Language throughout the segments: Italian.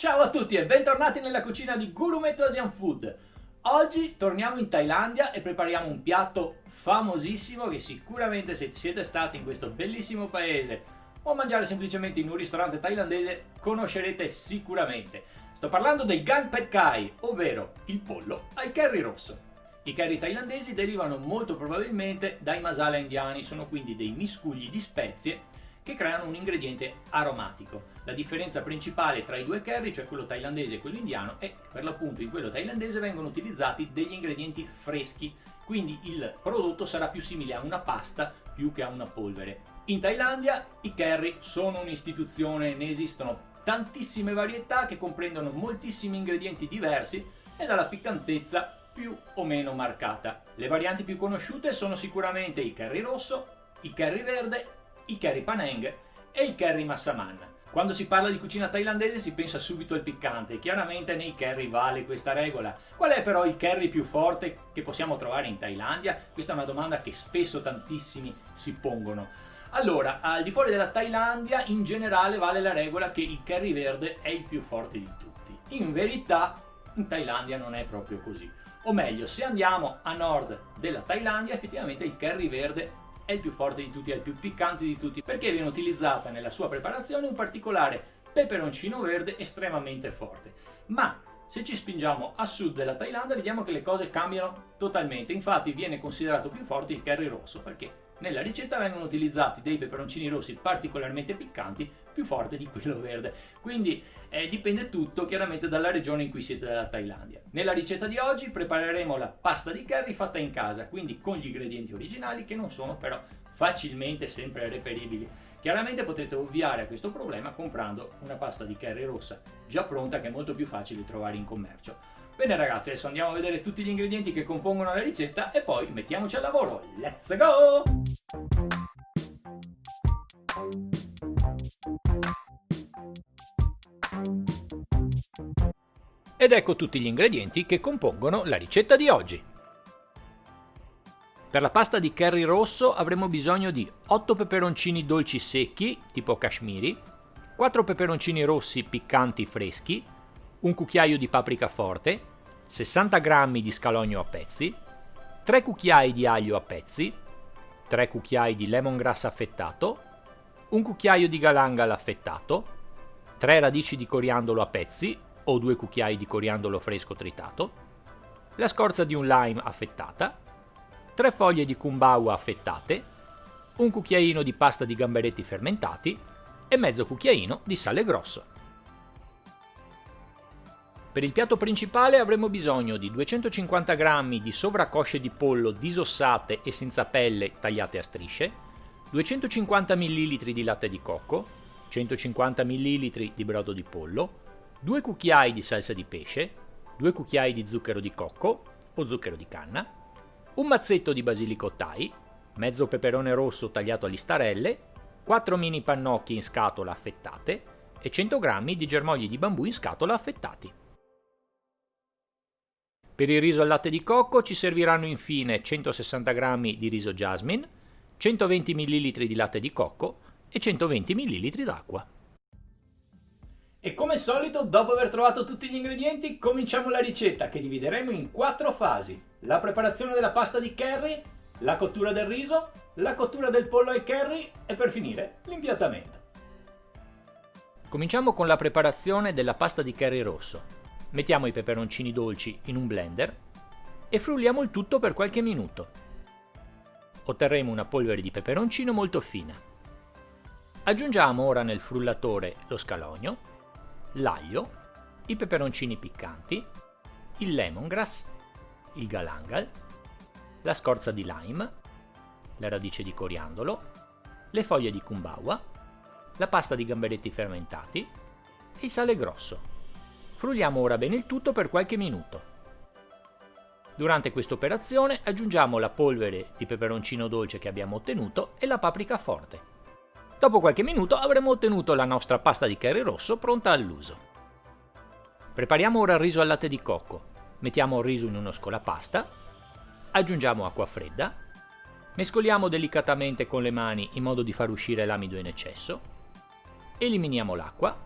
Ciao a tutti e bentornati nella cucina di Gurumet Asian Food. Oggi torniamo in Thailandia e prepariamo un piatto famosissimo che sicuramente se siete stati in questo bellissimo paese o a mangiare semplicemente in un ristorante thailandese conoscerete sicuramente. Sto parlando del Gang Pad Thai, ovvero il pollo al curry rosso. I curry thailandesi derivano molto probabilmente dai masala indiani, sono quindi dei miscugli di spezie che creano un ingrediente aromatico. La differenza principale tra i due curry, cioè quello thailandese e quello indiano, è che per l'appunto in quello thailandese vengono utilizzati degli ingredienti freschi, quindi il prodotto sarà più simile a una pasta più che a una polvere. In Thailandia i curry sono un'istituzione, ne esistono tantissime varietà che comprendono moltissimi ingredienti diversi e dalla piccantezza più o meno marcata. Le varianti più conosciute sono sicuramente il curry rosso, il curry verde, il curry Panang e il curry Massaman. Quando si parla di cucina thailandese si pensa subito al piccante, chiaramente nei curry vale questa regola. Qual è però il curry più forte che possiamo trovare in Thailandia? Questa è una domanda che spesso tantissimi si pongono. Allora, al di fuori della Thailandia in generale vale la regola che il curry verde è il più forte di tutti. In verità in Thailandia non è proprio così. O meglio, se andiamo a nord della Thailandia effettivamente il curry verde è il più forte di tutti, è il più piccante di tutti, perché viene utilizzata nella sua preparazione un particolare peperoncino verde estremamente forte. Ma se ci spingiamo a sud della Thailandia vediamo che le cose cambiano totalmente, infatti viene considerato più forte il curry rosso, perché nella ricetta vengono utilizzati dei peperoncini rossi particolarmente piccanti, più forti di quello verde. Quindi dipende tutto chiaramente dalla regione in cui siete della Thailandia. Nella ricetta di oggi prepareremo la pasta di curry fatta in casa, quindi con gli ingredienti originali che non sono però facilmente sempre reperibili. Chiaramente potete ovviare a questo problema comprando una pasta di curry rossa già pronta che è molto più facile trovare in commercio. Bene ragazzi, adesso andiamo a vedere tutti gli ingredienti che compongono la ricetta e poi mettiamoci al lavoro. Let's go! Ed ecco tutti gli ingredienti che compongono la ricetta di oggi. Per la pasta di curry rosso avremo bisogno di 8 peperoncini dolci secchi, tipo kashmiri, 4 peperoncini rossi piccanti freschi, un cucchiaio di paprika forte, 60 g di scalogno a pezzi, 3 cucchiai di aglio a pezzi, 3 cucchiai di lemongrass affettato, un cucchiaio di galangal affettato, 3 radici di coriandolo a pezzi o 2 cucchiai di coriandolo fresco tritato, la scorza di un lime affettata, 3 foglie di kumbawa affettate, un cucchiaino di pasta di gamberetti fermentati e mezzo cucchiaino di sale grosso. Per il piatto principale avremo bisogno di 250 g di sovracosce di pollo disossate e senza pelle tagliate a strisce, 250 ml di latte di cocco, 150 ml di brodo di pollo, 2 cucchiai di salsa di pesce, 2 cucchiai di zucchero di cocco o zucchero di canna, un mazzetto di basilico thai, mezzo peperone rosso tagliato a listarelle, 4 mini pannocchi in scatola affettate e 100 g di germogli di bambù in scatola affettati. Per il riso al latte di cocco ci serviranno infine 160 g di riso jasmine, 120 ml di latte di cocco e 120 ml d'acqua. E come al solito, dopo aver trovato tutti gli ingredienti, cominciamo la ricetta che divideremo in 4 fasi: la preparazione della pasta di curry, la cottura del riso, la cottura del pollo al curry e per finire l'impiattamento. Cominciamo con la preparazione della pasta di curry rosso. Mettiamo i peperoncini dolci in un blender e frulliamo il tutto per qualche minuto. Otterremo una polvere di peperoncino molto fina. Aggiungiamo ora nel frullatore lo scalogno, l'aglio, i peperoncini piccanti, il lemongrass, il galangal, la scorza di lime, la radice di coriandolo, le foglie di kumbawa, la pasta di gamberetti fermentati e il sale grosso. Frulliamo ora bene il tutto per qualche minuto. Durante questa operazione aggiungiamo la polvere di peperoncino dolce che abbiamo ottenuto e la paprika forte. Dopo qualche minuto avremo ottenuto la nostra pasta di curry rosso pronta all'uso. Prepariamo ora il riso al latte di cocco. Mettiamo il riso in uno scolapasta, aggiungiamo acqua fredda, mescoliamo delicatamente con le mani in modo di far uscire l'amido in eccesso, eliminiamo l'acqua,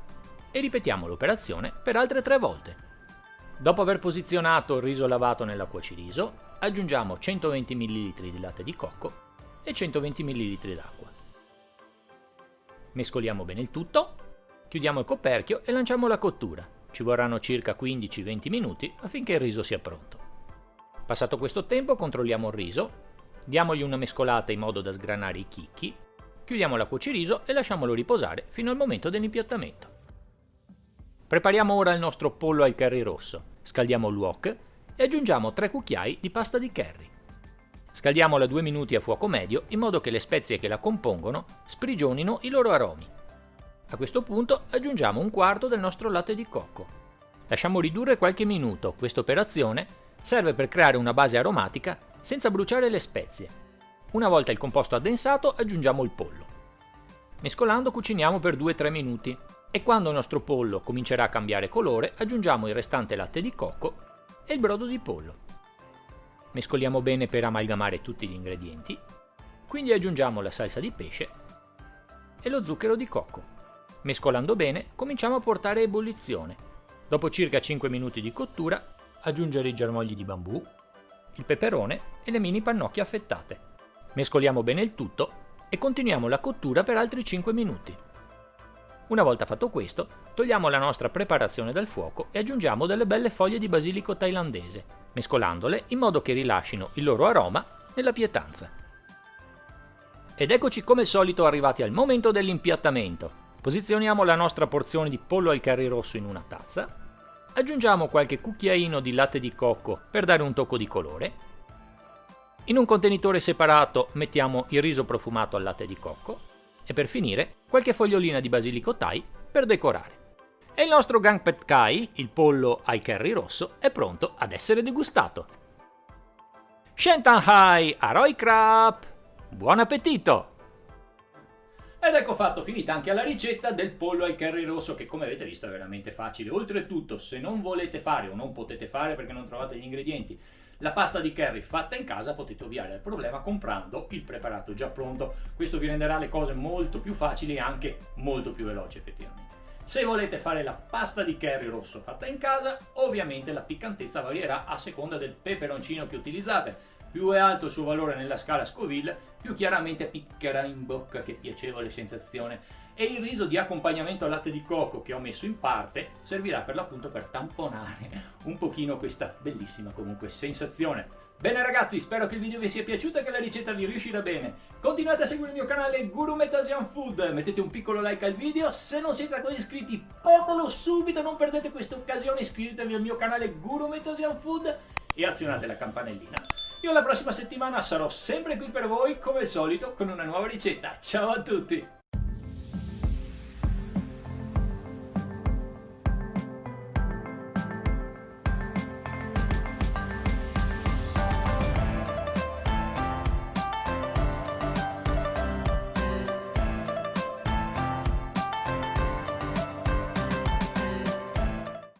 e ripetiamo l'operazione per altre 3 volte. Dopo aver posizionato il riso lavato nella cuociriso, aggiungiamo 120 ml di latte di cocco e 120 ml d'acqua. Mescoliamo bene il tutto, chiudiamo il coperchio e lanciamo la cottura. Ci vorranno circa 15-20 minuti affinché il riso sia pronto. Passato questo tempo controlliamo il riso, diamogli una mescolata in modo da sgranare i chicchi, chiudiamo la cuociriso e lasciamolo riposare fino al momento dell'impiattamento. Prepariamo ora il nostro pollo al curry rosso, scaldiamo il wok e aggiungiamo 3 cucchiai di pasta di curry. Scaldiamola 2 minuti a fuoco medio in modo che le spezie che la compongono sprigionino i loro aromi. A questo punto aggiungiamo un quarto del nostro latte di cocco. Lasciamo ridurre qualche minuto, questa operazione serve per creare una base aromatica senza bruciare le spezie. Una volta il composto addensato aggiungiamo il pollo. Mescolando cuciniamo per 2-3 minuti e quando il nostro pollo comincerà a cambiare colore aggiungiamo il restante latte di cocco e il brodo di pollo. Mescoliamo bene per amalgamare tutti gli ingredienti, quindi aggiungiamo la salsa di pesce e lo zucchero di cocco. Mescolando bene cominciamo a portare a ebollizione. Dopo circa 5 minuti di cottura aggiungere i germogli di bambù, il peperone e le mini pannocchie affettate. Mescoliamo bene il tutto e continuiamo la cottura per altri 5 minuti. Una volta fatto questo, togliamo la nostra preparazione dal fuoco e aggiungiamo delle belle foglie di basilico thailandese, mescolandole in modo che rilascino il loro aroma nella pietanza. Ed eccoci come al solito arrivati al momento dell'impiattamento. Posizioniamo la nostra porzione di pollo al curry rosso in una tazza, aggiungiamo qualche cucchiaino di latte di cocco per dare un tocco di colore. In un contenitore separato mettiamo il riso profumato al latte di cocco e per finire qualche fogliolina di basilico thai per decorare. E il nostro gang pad thai, il pollo al curry rosso, è pronto ad essere degustato. Shentan hai, Aroy Krap! Buon appetito! Ed ecco fatto, finita anche la ricetta del pollo al curry rosso che come avete visto è veramente facile. Oltretutto, se non volete fare o non potete fare perché non trovate gli ingredienti, la pasta di curry fatta in casa, potete ovviare al problema comprando il preparato già pronto. Questo vi renderà le cose molto più facili e anche molto più veloci effettivamente. Se volete fare la pasta di curry rosso fatta in casa, ovviamente la piccantezza varierà a seconda del peperoncino che utilizzate. Più è alto il suo valore nella scala Scoville, più chiaramente piccherà in bocca, che piacevole sensazione. E il riso di accompagnamento al latte di cocco che ho messo in parte servirà per l'appunto per tamponare un pochino questa bellissima comunque sensazione. Bene ragazzi, spero che il video vi sia piaciuto e che la ricetta vi riuscirà bene. Continuate a seguire il mio canale Gurumet Asian Food, mettete un piccolo like al video, se non siete ancora iscritti fatelo subito, non perdete questa occasione, iscrivetevi al mio canale Gurumet Asian Food e azionate la campanellina. Io la prossima settimana sarò sempre qui per voi come al solito con una nuova ricetta. Ciao a tutti!